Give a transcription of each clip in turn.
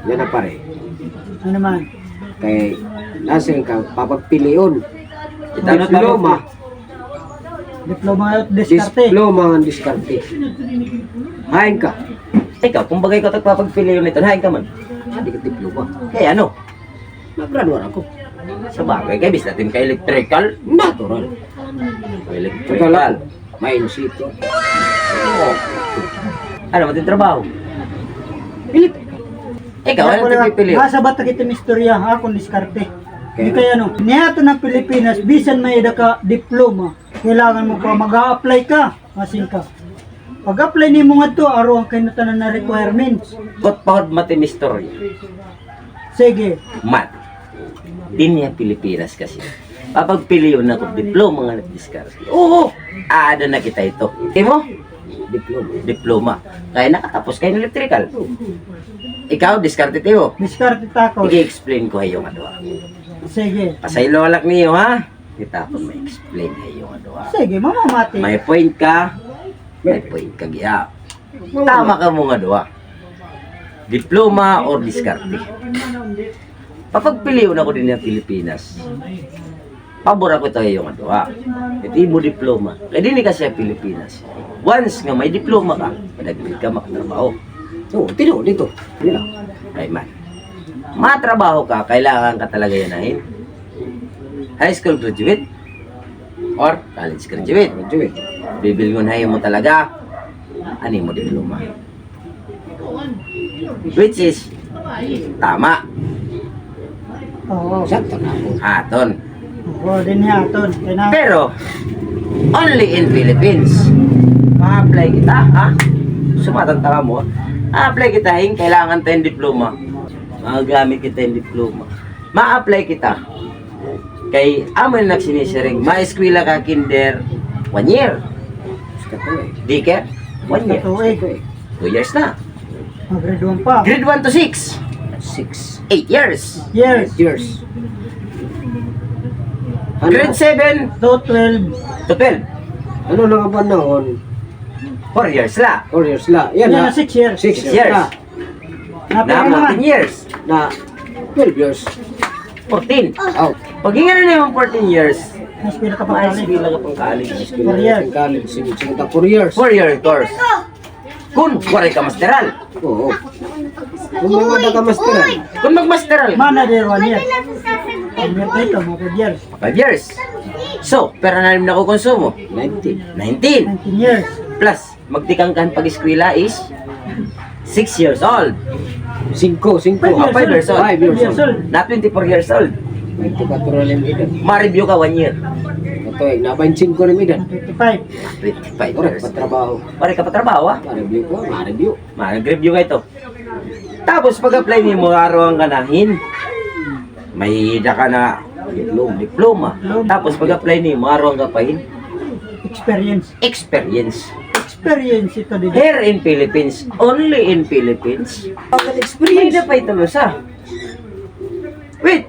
Yan na pare. Ano naman? Kay nasin ka papagpilion. Ito Diploma. Diploma at diskarte. Diploma ang diskarte. Hain ka. Ikaw, kung bagay ko tagpapagpili yun ito, nahain ka man. Hindi ka diploma. Kaya ano? Nag-graduate ako. Sa bagay, kaya bis natin ka electrical. Natural. Electrical. May insito. Ano ba yung trabaho? Pilit. Ikaw, ano yung pipili? Nasa bata kita istorya, akong diskarte. Hindi kaya no, niyato ng Pilipinas, bisan may eda ka diploma, kailangan mo pa mag-a-apply ka, masing ka. Pag-apply ni mo nga to, aro ang kinatanan na requirements. Kot pahod matinistorya. Sige, Mat. Din niya Pilipinas kasi. Papagpili yun ako, diploma nga nag-discard. Oo, aada na kita ito. Hindi mo? Diploma. Diploma. Kaya nakatapos kayo ng electrical. Ikaw, diskarte tayo. diskarte tako. I-explain ko hayong adwa. Sige. Pasay lolak niyo ha. Kita ko ma-explain hayong adwa. Sige, mamamati. May point ka. May point ka giya. Tama ka mo nga adwa. Diploma or diskarte. Papagpiliw na ko din ng Pilipinas. Pabor ako ito hayong adwa. Ito mo diploma. Kaya din ka siya Pilipinas. Once nga may diploma ka, nagpil ka makatrabaho. Oo, tino, dito. Dito. Ay man. Matrabaho ka, kailangan ka talaga yanahin. High school graduate or college graduate. Graduate. Bibilngunahin mo talaga. Ano mo diploma? Which is tama. Oo. Sakto na ako. Aton. Oo, din niya aton. Kaya na, Pero only in Philippines. Ma-apply kita, ha? Sumatang mo. Ma-apply kita, kailangan tayong diploma. Magagamit kita yung diploma. Ma-apply kita. Kay amin nagsinisiring, ma-eskwela ka kinder 1 year. Sakto eh. Diker 1 year. katuig. 2 years na. Mag-grade 1 pa. Grade 1 to 6. 6 8 years. Years. years. Grade 7 To 12. to 12. Ano lang ang panahon? 4 years la. 4 years la. Yan Yan na. na 6 years. 6 6 years years. na. Na Napaka 14 years. Na 12 years. 14. Out. Pag hinga na naman 14 years, Naspila ka pa kali. ma-eskwela ka pang college. Eskwela 4 years. ng college. Sige, 4 years. 4-year course. Kung waray ka masteral. Oo. Kung mga nagamasteran. Kung mag-masteral, Mana de 1 year. Ang year dito, mga 5 years. 5 years. So, pera na rin na kukonsumo. 19. 19. 19 years. Plus, magtikangkan pag-eskwela is 6 years old. 5 5 years old. 5 years old. Not 24 years old. 24 na edad. Ma-review ka 1 year. Ito eh, na 25 na edad. 25. 25 Ora, years. patrabaho. Pare ka pa trabaho, ha? Ma-review ko, ma-review. Ma-review ka ito. Tapos, pag-apply niyo mo, araw ang kanahin. May hida ka na diploma. Tapos, pag-apply niyo mo, araw ang kapahin. Experience. Experience. Experience ito dito. Here in Philippines, only in Philippines, may Experience. na pa ito sa with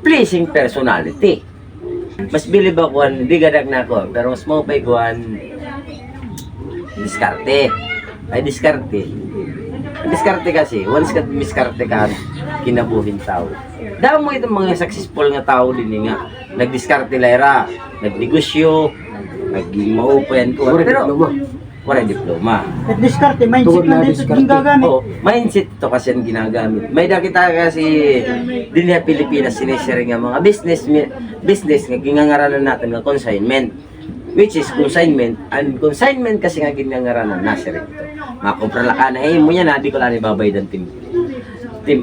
pleasing personality. Mas bilib ako, hindi gadag na ako, pero mas mo pa ikuan diskarte. Ay diskarte. Diskarte kasi, once ka diskarte ka, kinabuhin tao. Dahil mo itong mga successful nga tao din nga, nagdiskarte laira, nagnegosyo, nag-maupan ko, Ora, pero diploma. wala diploma. At diskarte, mindset Tungkol na lang dito diskarte. yung gagamit. Oh, mindset to kasi ang ginagamit. May nakita kasi din sa Pilipinas sinishare nga mga business nga gingangaralan natin nga consignment, which is consignment, and consignment kasi nga gingangaralan na share ito. Makumpra la ka na mo yan, di ko lang ibabay ng team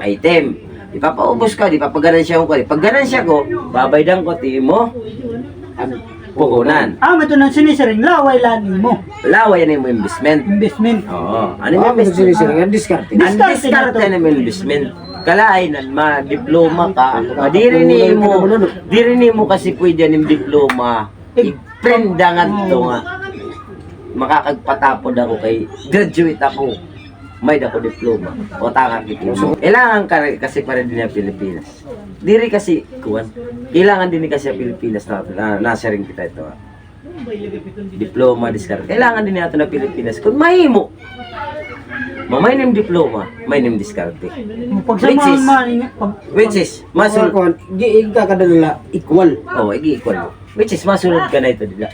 item. Ipapaubos ka, di papaganansya ko. Pag ganansya ko, babaydan ko team mo puhunan. Ah, ito nang sinisiring, laway lani mo. Laway yan yung investment. Investment. Oo. Ano Ano yung yung investment? sinisira? Ang diskarte. Ang Diskarte diskarte na to. na investment. Kalaay na ma-diploma ka. Diri mo kasi pwede yung diploma. I-prenda nga ito nga. Makakagpatapod ako kay graduate ako. May dako diploma. O taka kita. Kailangan ka kasi para din sa Pilipinas. Diri kasi kuwan. Kailangan din kasi sa Pilipinas na nasa rin kita ito. Diploma, diskarte. Kailangan din natin na Pilipinas. Kung mahimo, May name diploma, may name diskarte. Pag sa Which mga is- Which is, Masul masul... ko, di ka kadalala equal. Oh, igi-equal mo. Which is, masulod ka na ito, dila.